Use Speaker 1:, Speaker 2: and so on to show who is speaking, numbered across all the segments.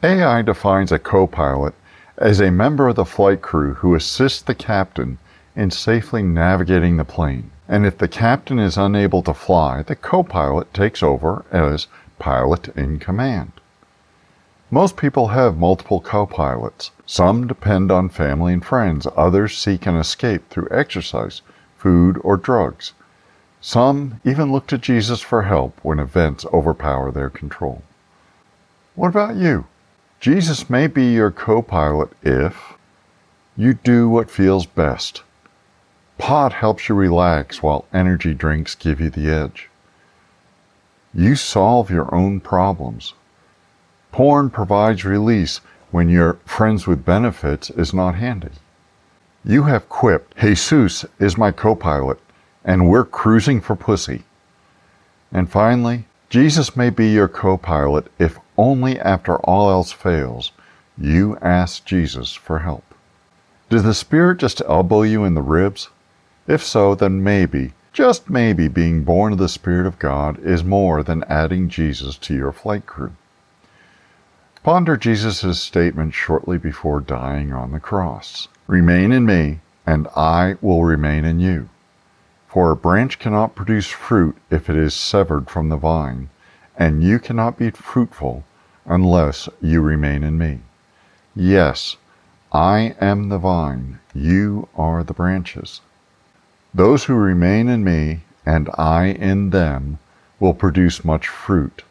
Speaker 1: AI defines a co-pilot as a member of the flight crew who assists the captain in safely navigating the plane. And if the captain is unable to fly, the co-pilot takes over as pilot in command. Most people have multiple co-pilots. Some depend on family and friends. Others seek an escape through exercise, food, or drugs. Some even look to Jesus for help when events overpower their control. What about you? Jesus may be your co-pilot if you do what feels best. Pot helps you relax while energy drinks give you the edge. You solve your own problems. Porn provides release when your friends with benefits is not handy. You have quipped, Jesus is my co-pilot, and we're cruising for pussy. And finally, Jesus may be your co-pilot if only after all else fails, you ask Jesus for help. Does the Spirit just elbow you in the ribs? If so, then maybe, just maybe, being born of the Spirit of God is more than adding Jesus to your flight crew. Ponder Jesus' statement shortly before dying on the cross. Remain in me, and I will remain in you. For a branch cannot produce fruit if it is severed from the vine, and you cannot be fruitful unless you remain in me. Yes, I am the vine, you are the branches. Those who remain in me, and I in them, will produce much fruit.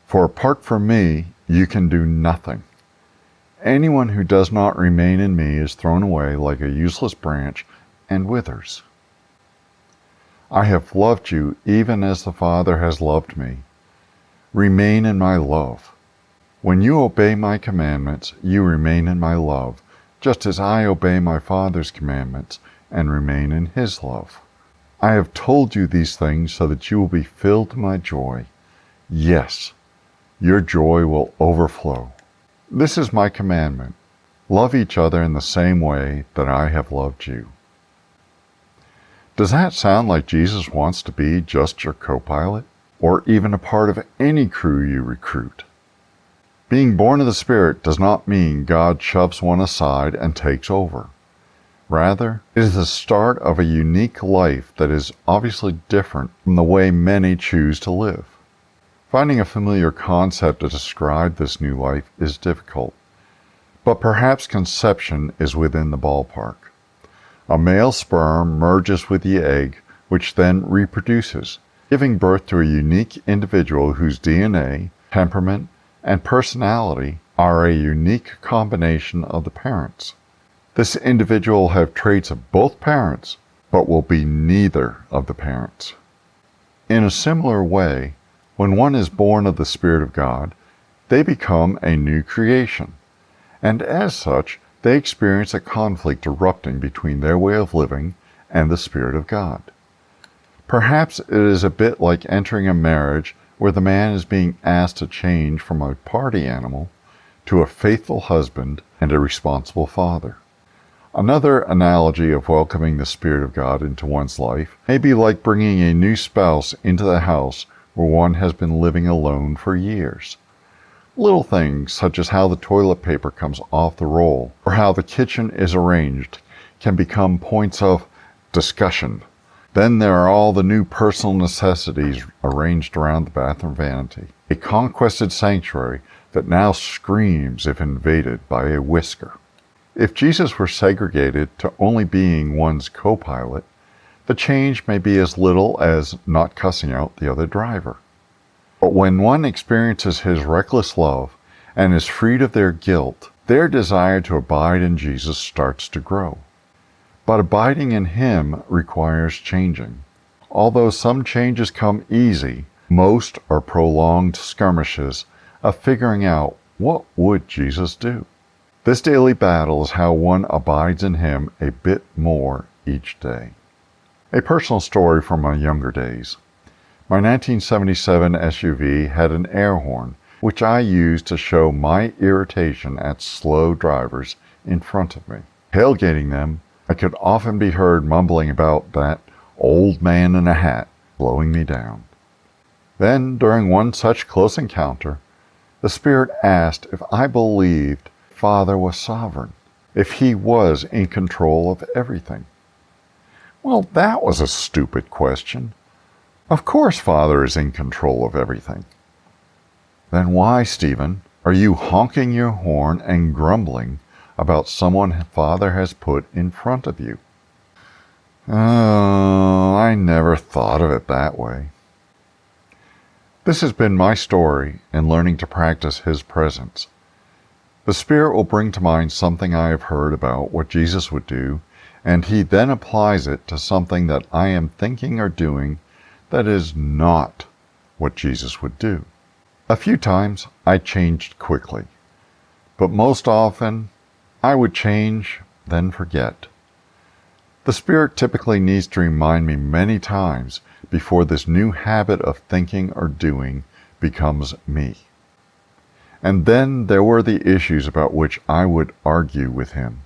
Speaker 1: For apart from me, you can do nothing. Anyone who does not remain in me is thrown away like a useless branch and withers. I have loved you even as the Father has loved me. Remain in my love. When you obey my commandments, you remain in my love, just as I obey my Father's commandments and remain in his love. I have told you these things so that you will be filled to my joy. Yes, your joy will overflow. This is my commandment. Love each other in the same way that I have loved you. Does that sound like Jesus wants to be just your co-pilot, or even a part of any crew you recruit? Being born of the Spirit does not mean God shoves one aside and takes over. Rather, it is the start of a unique life that is obviously different from the way many choose to live. Finding a familiar concept to describe this new life is difficult, but perhaps conception is within the ballpark. A male sperm merges with the egg, which then reproduces, giving birth to a unique individual whose DNA, temperament, and personality are a unique combination of the parents. This individual will have traits of both parents, but will be neither of the parents. In a similar way, when one is born of the Spirit of God, they become a new creation, and as such, they experience a conflict erupting between their way of living and the Spirit of God. Perhaps it is a bit like entering a marriage where the man is being asked to change from a party animal to a faithful husband and a responsible father. Another analogy of welcoming the Spirit of God into one's life may be like bringing a new spouse into the house where one has been living alone for years. Little things such as how the toilet paper comes off the roll or how the kitchen is arranged can become points of discussion. Then there are all the new personal necessities arranged around the bathroom vanity, a conquested sanctuary that now screams if invaded by a whisker. If Jesus were segregated to only being one's co-pilot, the change may be as little as not cussing out the other driver. But when one experiences his reckless love and is freed of their guilt, their desire to abide in Jesus starts to grow. But abiding in him requires changing. Although some changes come easy, most are prolonged skirmishes of figuring out what would Jesus do. This daily battle is how one abides in him a bit more each day. A personal story from my younger days. My 1977 SUV had an air horn, which I used to show my irritation at slow drivers in front of me. Tailgating them, I could often be heard mumbling about that old man in a hat slowing me down. Then, during one such close encounter, The Spirit asked if I believed Father was sovereign, if He was in control of everything. Well, that was a stupid question. Of course Father is in control of everything. Then why, Stephen, are you honking your horn and grumbling about someone Father has put in front of you? Oh, I never thought of it that way. This has been my story in learning to practice His presence. The Spirit will bring to mind something I have heard about what Jesus would do, and He then applies it to something that I am thinking or doing that is not what Jesus would do. A few times I changed quickly, but most often I would change, then forget. The Spirit typically needs to remind me many times before this new habit of thinking or doing becomes me. And then there were the issues about which I would argue with Him.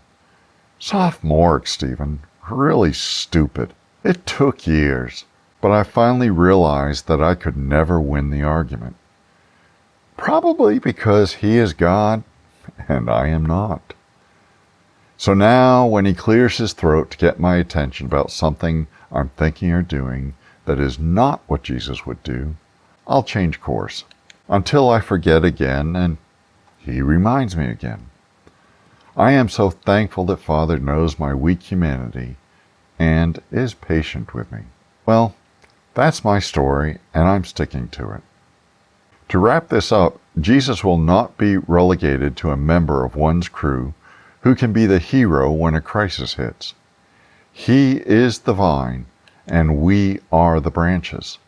Speaker 1: Sophomoric, Stephen, really stupid. It took years, but I finally realized that I could never win the argument. Probably because He is God and I am not. So now, when He clears His throat to get my attention about something I'm thinking or doing that is not what Jesus would do, I'll change course until I forget again and He reminds me again. I am so thankful that Father knows my weak humanity and is patient with me. Well, that's my story, and I'm sticking to it. To wrap this up, Jesus will not be relegated to a member of one's crew who can be the hero when a crisis hits. He is the vine, and we are the branches.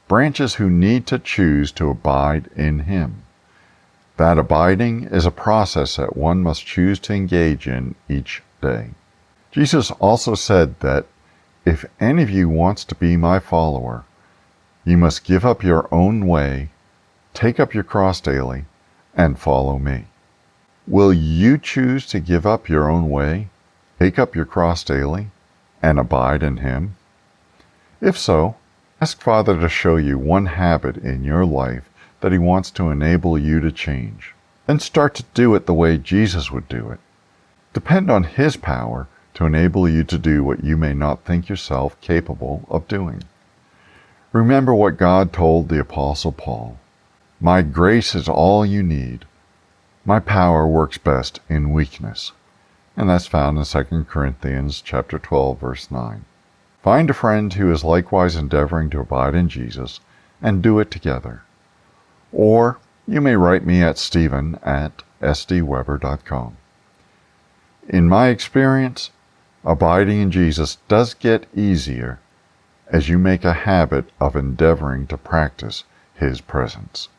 Speaker 1: Branches who need to choose to abide in Him. That abiding is a process that one must choose to engage in each day. Jesus also said that if any of you wants to be my follower, you must give up your own way, take up your cross daily, and follow me. Will you choose to give up your own way, take up your cross daily, and abide in Him? If so, ask Father to show you one habit in your life that He wants to enable you to change. Then start to do it the way Jesus would do it. Depend on His power to enable you to do what you may not think yourself capable of doing. Remember what God told the Apostle Paul. My grace is all you need. My power works best in weakness. And that's found in 2 Corinthians chapter 12, verse 9. Find a friend who is likewise endeavoring to abide in Jesus, and do it together. Or you may write me at stephen@sdweber.com. In my experience, abiding in Jesus does get easier as you make a habit of endeavoring to practice His presence.